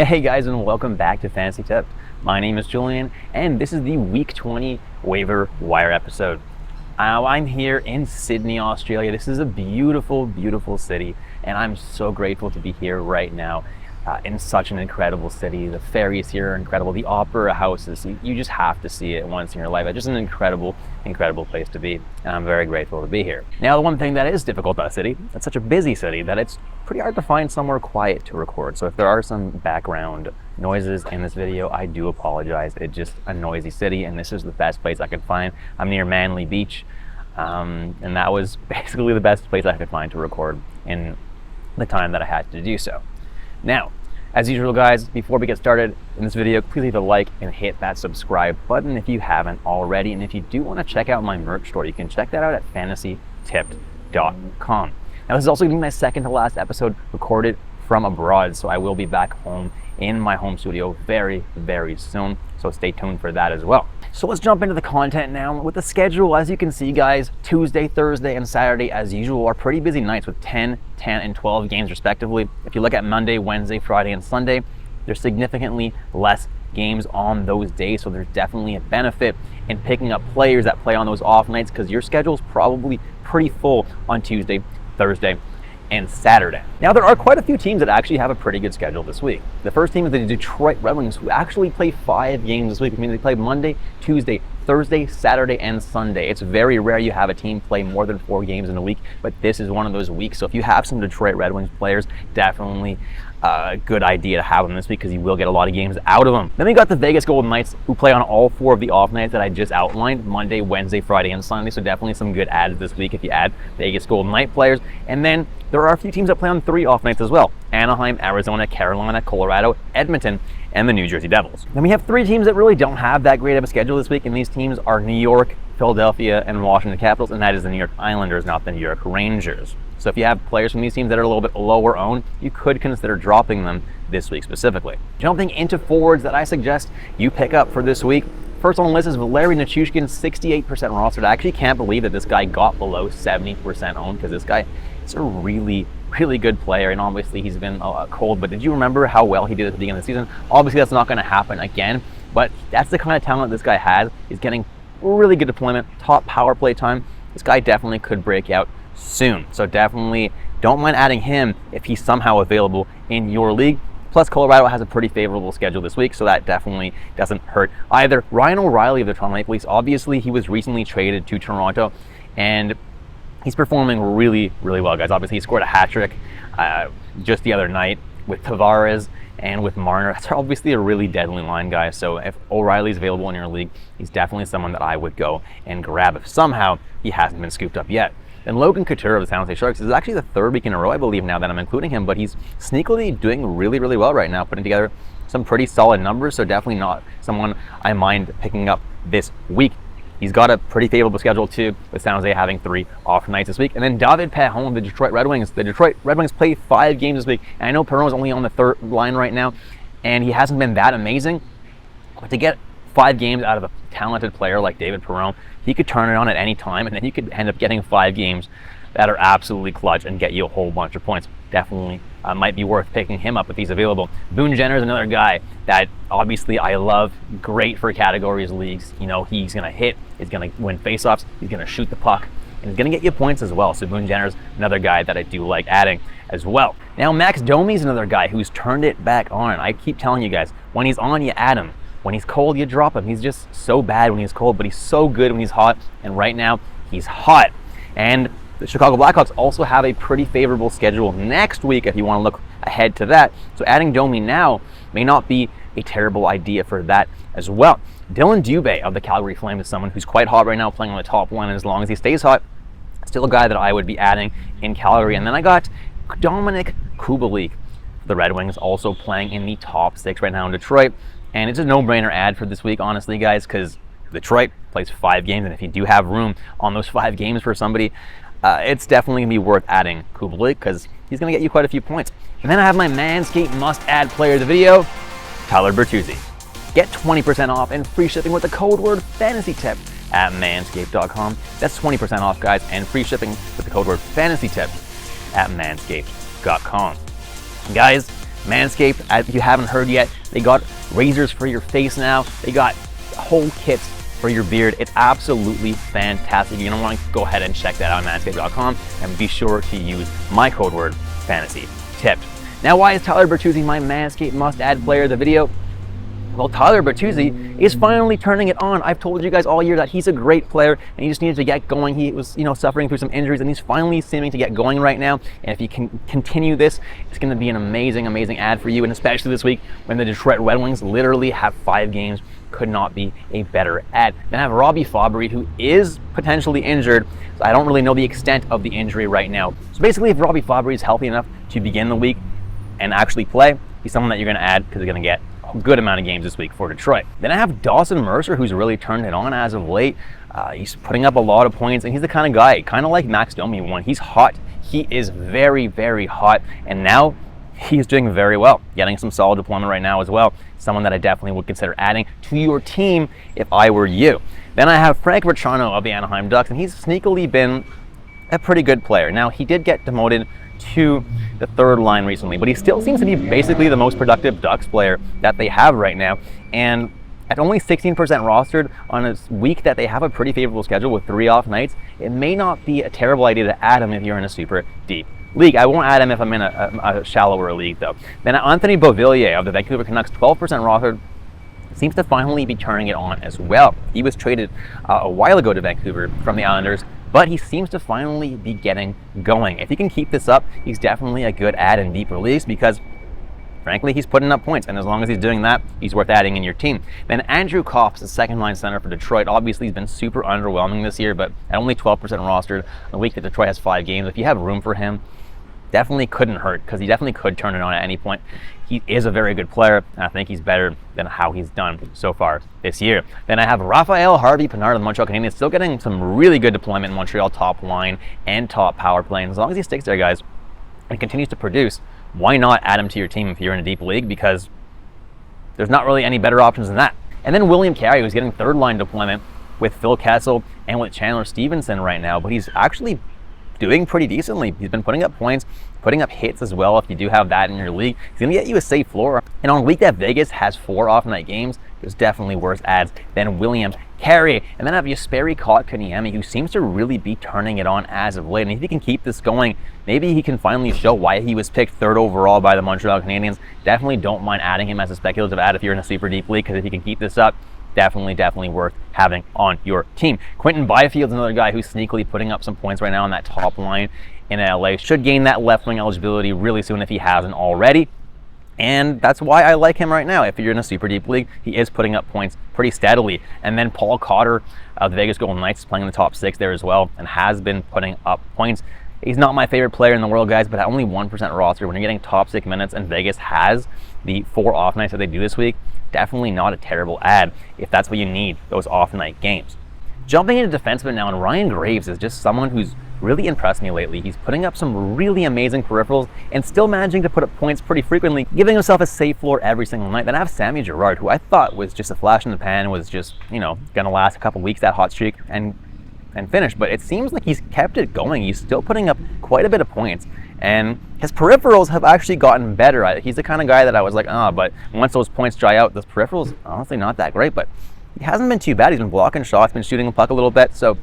Hey guys, and welcome back to Fantasy Tips. My name is Julian, and this is the Week 20 Waiver Wire episode. I'm here in Sydney, Australia. This is a beautiful, beautiful city, and I'm so grateful to be here right now in such an incredible city. The ferries here are incredible. The opera houses, you just have to see it once in your life. It's just an incredible, incredible place to be, and I'm very grateful to be here. Now, the one thing that is difficult about the city, it's such a busy city that it's pretty hard to find somewhere quiet to record. So if there are some background noises in this video, I do apologize. It's just a noisy city, and this is the best place I could find. I'm near Manly Beach, and that was basically the best place I could find to record in the time that I had to do so. Now, as usual guys, before we get started in this video, please leave a like and hit that subscribe button if you haven't already. And if you do want to check out my merch store, you can check that out at fantasytipped.com. Now, this is also going to be my second to last episode recorded from abroad, so I will be back home in my home studio very, very soon. So stay tuned for that as well. So let's jump into the content now. With the schedule, as you can see guys, Tuesday, Thursday, and Saturday, as usual, are pretty busy nights with 10, 10, and 12 games respectively. If you look at Monday, Wednesday, Friday, and Sunday, there's significantly less games on those days, so there's definitely a benefit in picking up players that play on those off nights because your schedule is probably pretty full on Tuesday, Thursday, and Saturday. Now, there are quite a few teams that actually have a pretty good schedule this week. The first team is the Detroit Red Wings, who actually play 5 games this week. I mean, they play Monday, Tuesday, Thursday, Saturday, and Sunday. It's very rare you have a team play more than 4 games in a week, but this is one of those weeks. So if you have some Detroit Red Wings players, definitely a good idea to have them this week because you will get a lot of games out of them. Then we got the Vegas Golden Knights, who play on all 4 of the off nights that I just outlined, Monday, Wednesday, Friday, and Sunday. So definitely some good adds this week if you add Vegas Golden Knight players. And then there are a few teams that play on 3 off nights as well: Anaheim, Arizona, Carolina, Colorado, Edmonton, and the New Jersey Devils. Then we have 3 teams that really don't have that great of a schedule this week, and these teams are New York, Philadelphia, and Washington Capitals, and that is the New York Islanders, not the New York Rangers. So if you have players from these teams that are a little bit lower owned, you could consider dropping them this week specifically. Jumping into forwards that I suggest you pick up for this week. First on the list is Valeri Nichushkin, 68% rostered. I actually can't believe that this guy got below 70% owned because this guy is a really, really good player, and obviously he's been cold, but did you remember how well he did at the beginning of the season? Obviously that's not going to happen again, but that's the kind of talent this guy has. He's getting really good deployment, top power play time. This guy definitely could break out soon, so definitely don't mind adding him if he's somehow available in your league. Plus, Colorado has a pretty favorable schedule this week, so that definitely doesn't hurt either. Ryan O'Reilly of the Toronto Maple Leafs, obviously he was recently traded to Toronto, and he's performing really, really well, guys. Obviously, he scored a hat trick just the other night with Tavares and with Marner. That's obviously a really deadly line, guys. So if O'Reilly's available in your league, he's definitely someone that I would go and grab if somehow he hasn't been scooped up yet. And Logan Couture of the San Jose Sharks, this is actually the 3rd week in a row, I believe, now that I'm including him, but he's sneakily doing really, really well right now, putting together some pretty solid numbers, so definitely not someone I mind picking up this week. He's got a pretty favorable schedule too, with San Jose having 3 off nights this week. And then David Perron of the Detroit Red Wings. The Detroit Red Wings play 5 games this week, and I know Perron's only on the 3rd line right now, and he hasn't been that amazing, but to get 5 games out of a talented player like David Perron, he could turn it on at any time, and then you could end up getting 5 games that are absolutely clutch and get you a whole bunch of points. Definitely might be worth picking him up if he's available. Boone Jenner is another guy that obviously I love. Great for categories leagues. You know, he's going to hit, he's going to win faceoffs, he's going to shoot the puck, and he's going to get you points as well. So Boone Jenner's another guy that I do like adding as well. Now, Max Domi's another guy who's turned it back on. I keep telling you guys, when he's on, you add him. When he's cold, you drop him. He's just so bad when he's cold, but he's so good when he's hot. And right now, he's hot. And the Chicago Blackhawks also have a pretty favorable schedule next week if you want to look ahead to that. So adding Domi now may not be a terrible idea for that as well. Dylan Dubé of the Calgary Flames is someone who's quite hot right now, playing on the top line. And as long as he stays hot, still a guy that I would be adding in Calgary. And then I got Dominik Kubalik, the Red Wings, also playing in the top 6 right now in Detroit. And it's a no-brainer ad for this week, honestly, guys, because Detroit plays 5 games, and if you do have room on those 5 games for somebody, it's definitely going to be worth adding Kubalik because he's going to get you quite a few points. And then I have my Manscaped must-add player of the video, Tyler Bertuzzi. Get 20% off and free shipping with the code word FANTASYTIP at manscaped.com. That's 20% off, guys, and free shipping with the code word FANTASYTIP at manscaped.com. Guys, Manscaped, if you haven't heard yet, they got razors for your face now. They got whole kits for your beard. It's absolutely fantastic. You're gonna want to go ahead and check that out on manscaped.com and be sure to use my code word fantasy tipped. Now, why is Tyler Bertuzzi my Manscaped must-add player of the video? Well, Tyler Bertuzzi is finally turning it on. I've told you guys all year that he's a great player and he just needed to get going. He was, suffering through some injuries and he's finally seeming to get going right now. And if he can continue this, it's going to be an amazing, amazing ad for you. And especially this week when the Detroit Red Wings literally have 5 games, could not be a better ad. Then I have Robbie Fabry, who is potentially injured. So I don't really know the extent of the injury right now. So basically, if Robbie Fabry is healthy enough to begin the week and actually play, he's someone that you're going to add because you're going to get a good amount of games this week for Detroit. Then I have Dawson Mercer, who's really turned it on as of late. He's putting up a lot of points, and he's the kind of guy, kind of like Max Domi won. He's hot. He is very, very hot, and now he's doing very well, getting some solid deployment right now as well. Someone that I definitely would consider adding to your team if I were you. Then I have Frank Vatrano of the Anaheim Ducks, and he's sneakily been a pretty good player. Now, he did get demoted to the third line recently, but he still seems to be basically the most productive Ducks player that they have right now. And at only 16% rostered on a week that they have a pretty favorable schedule with 3 off nights, it may not be a terrible idea to add him if you're in a super deep league. I won't add him if I'm in a shallower league though. Then Anthony Beauvillier of the Vancouver Canucks, 12% rostered, seems to finally be turning it on as well. He was traded a while ago to Vancouver from the Islanders, but he seems to finally be getting going. If he can keep this up, he's definitely a good add in deeper leagues because frankly, he's putting up points, and as long as he's doing that, he's worth adding in your team. Then Andrew Kopp, the second-line center for Detroit. Obviously, he's been super underwhelming this year, but at only 12% rostered, a week that Detroit has 5 games. If you have room for him, definitely couldn't hurt, because he definitely could turn it on at any point. He is a very good player, and I think he's better than how he's done so far this year. Then I have Raphael Harvey-Pinard of the Montreal Canadiens, still getting some really good deployment in Montreal, top line and top power play. And as long as he sticks there, guys, and continues to produce, why not add him to your team if you're in a deep league? Because there's not really any better options than that. And then William Carey, who's getting third line deployment with Phil Kessel and with Chandler Stevenson right now, but he's actually doing pretty decently. He's been putting up points, putting up hits as well. If you do have that in your league, he's gonna get you a safe floor. And on a week that Vegas has 4 off-night games, there's definitely worse ads than William Carey. And then I have Jesperi Kotkaniemi, who seems to really be turning it on as of late. And if he can keep this going, maybe he can finally show why he was picked 3rd overall by the Montreal Canadiens. Definitely don't mind adding him as a speculative ad if you're in a super deep league, because if he can keep this up, definitely worth having on your team. Quentin Byfield's another guy who's sneakily putting up some points right now on that top line in LA. Should gain that left wing eligibility really soon if he hasn't already. And that's why I like him right now. If you're in a super deep league, he is putting up points pretty steadily. And then Paul Cotter of the Vegas Golden Knights is playing in the top 6 there as well and has been putting up points. He's not my favorite player in the world, guys, but at only 1% roster, when you're getting top 6 minutes and Vegas has the 4 off nights that they do this week, definitely not a terrible ad if that's what you need, those off night games. Jumping into defenseman now, and Ryan Graves is just someone who's really impressed me lately. He's putting up some really amazing peripherals and still managing to put up points pretty frequently, giving himself a safe floor every single night. Then I have Sammy Girard, who I thought was just a flash in the pan, was just, gonna last a couple weeks, that hot streak, and finish. But it seems like he's kept it going. He's still putting up quite a bit of points. And his peripherals have actually gotten better. He's the kind of guy that I was like, but once those points dry out, those peripherals, honestly, not that great. But he hasn't been too bad. He's been blocking shots, been shooting the puck a little bit. So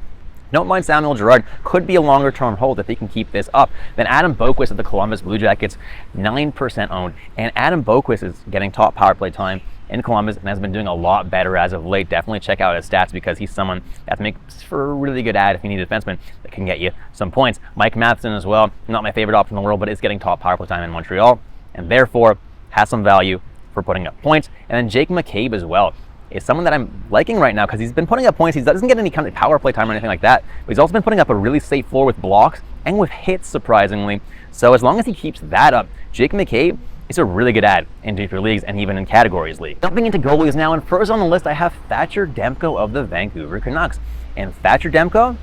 don't mind Samuel Girard. Could be a longer term hold if he can keep this up. Then Adam Boquist of the Columbus Blue Jackets, 9% owned. And Adam Boquist is getting top power play time in Columbus and has been doing a lot better as of late. Definitely check out his stats because he's someone that makes for a really good ad if you need a defenseman that can get you some points. Mike Matheson as well, not my favorite option in the world, but is getting top power play time in Montreal and therefore has some value for putting up points. And then Jake McCabe as well is someone that I'm liking right now because he's been putting up points. He doesn't get any kind of power play time or anything like that, but he's also been putting up a really safe floor with blocks and with hits, surprisingly. So as long as he keeps that up, Jake McCabe is a really good ad in deeper leagues and even in categories league. Jumping into goalies now, and first on the list I have Thatcher Demko of the Vancouver Canucks. And Thatcher Demko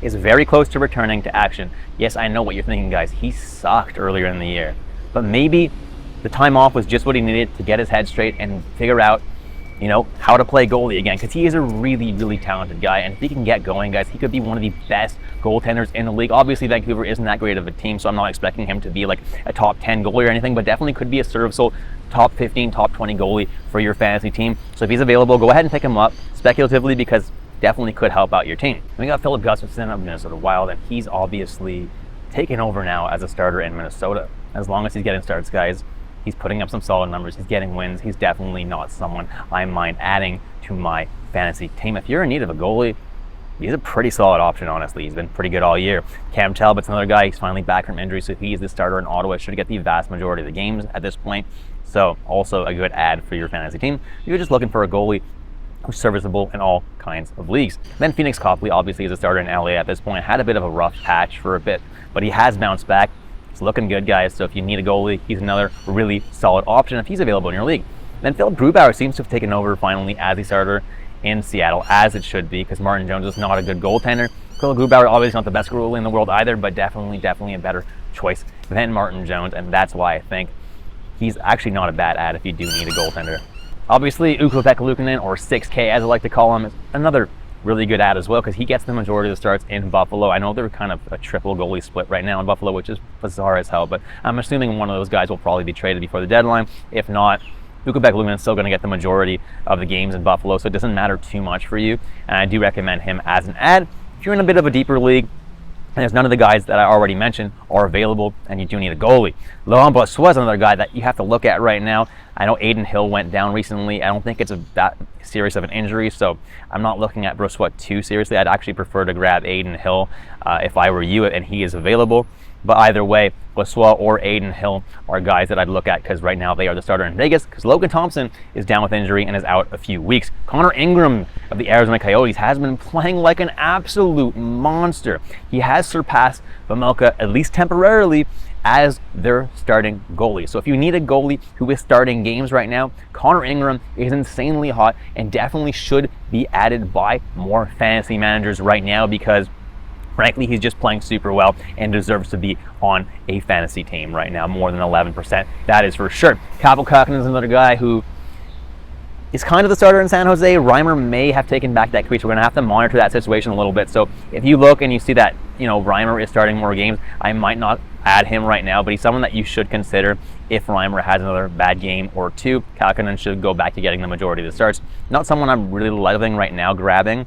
is very close to returning to action. Yes, I know what you're thinking, guys. He sucked earlier in the year, but maybe the time off was just what he needed to get his head straight and figure out you know, how to play goalie again, because he is a really, really talented guy. And if he can get going, guys, he could be one of the best goaltenders in the league. Obviously, Vancouver isn't that great of a team, so I'm not expecting him to be like a top 10 goalie or anything, but definitely could be a serviceable top 15, top 20 goalie for your fantasy team. So if he's available, go ahead and pick him up speculatively, because definitely could help out your team. And we got Philip Gustafson of Minnesota Wild, and he's obviously taken over now as a starter in Minnesota. As long as he's getting starts, guys, he's putting up some solid numbers. He's getting wins. He's definitely not someone I mind adding to my fantasy team. If you're in need of a goalie, he's a pretty solid option, honestly. He's been pretty good all year. Cam Talbot's another guy. He's finally back from injury, so he's the starter in Ottawa. Should get the vast majority of the games at this point. So also a good add for your fantasy team. If you're just looking for a goalie who's serviceable in all kinds of leagues. Then Phoenix Copley, obviously, is a starter in LA at this point. Had a bit of a rough patch for a bit, but he has bounced back. It's looking good, guys. So if you need a goalie, he's another really solid option if he's available in your league. Then Philip Grubauer seems to have taken over finally as a starter in Seattle, as it should be, because Martin Jones is not a good goaltender. Philip Grubauer obviously not the best goalie in the world either, but definitely a better choice than Martin Jones, and that's why I think he's actually not a bad ad if you do need a goaltender. Obviously, Ukko-Pekka Luukkonen, or 6K as I like to call him, is another really good ad as well, because he gets the majority of the starts in Buffalo. I know they're kind of a triple goalie split right now in Buffalo, which is bizarre as hell, but I'm assuming one of those guys will probably be traded before the deadline. If not, Ukko-Pekka Luukkonen is still going to get the majority of the games in Buffalo, so it doesn't matter too much for you, and I do recommend him as an ad. If you're in a bit of a deeper league, and there's none of the guys that I already mentioned are available, and you do need a goalie. Laurent Brossoit is another guy that you have to look at right now. I know Aiden Hill went down recently. I don't think it's that serious of an injury, so I'm not looking at Brossoit too seriously. I'd actually prefer to grab Aiden Hill if I were you and he is available. But either way, Brossoit or Aiden Hill are guys that I'd look at, because right now they are the starter in Vegas, because Logan Thompson is down with injury and is out a few weeks. Connor Ingram of the Arizona Coyotes has been playing like an absolute monster. He has surpassed Vejmelka, at least temporarily, as their starting goalie. So if you need a goalie who is starting games right now, Connor Ingram is insanely hot and definitely should be added by more fantasy managers right now, because frankly, he's just playing super well and deserves to be on a fantasy team right now, more than 11%. That is for sure. Kaapo Kähkönen is another guy who is kind of the starter in San Jose. Reimer may have taken back that crease. We're going to have to monitor that situation a little bit. So if you look and you see that, you know, Reimer is starting more games, I might not add him right now, but he's someone that you should consider if Reimer has another bad game or two. Kähkönen should go back to getting the majority of the starts. Not someone I'm really loving right now grabbing.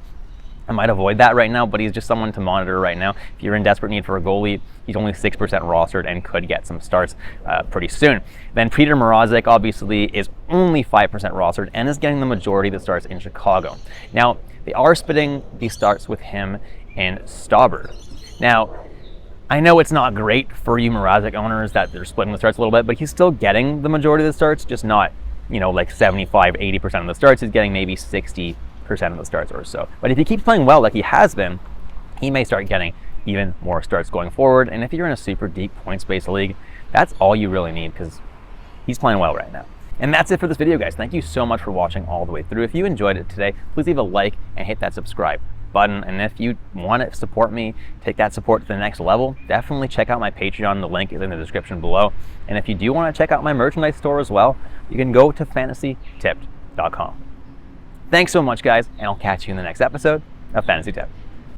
I might avoid that right now, but he's just someone to monitor right now. If you're in desperate need for a goalie, he's only 6% rostered and could get some starts pretty soon. Then Peter Mrazek obviously is only 5% rostered and is getting the majority of the starts in Chicago. Now, they are splitting these starts with him and Stauber. Now, I know it's not great for you Mrazek owners that they're splitting the starts a little bit, but he's still getting the majority of the starts, just not, you know, like 75, 80% of the starts. He's getting maybe 60% of the starts or so. But if he keeps playing well like he has been, he may start getting even more starts going forward. And if you're in a super deep points-based league, that's all you really need, because he's playing well right now. And that's it for this video, guys. Thank you so much for watching all the way through. If you enjoyed it today, please leave a like and hit that subscribe button. And if you want to support me, take that support to the next level, definitely check out my Patreon. The link is in the description below. And if you do want to check out my merchandise store as well, you can go to fantasytipped.com. Thanks so much, guys, and I'll catch you in the next episode of Fantasy Tip.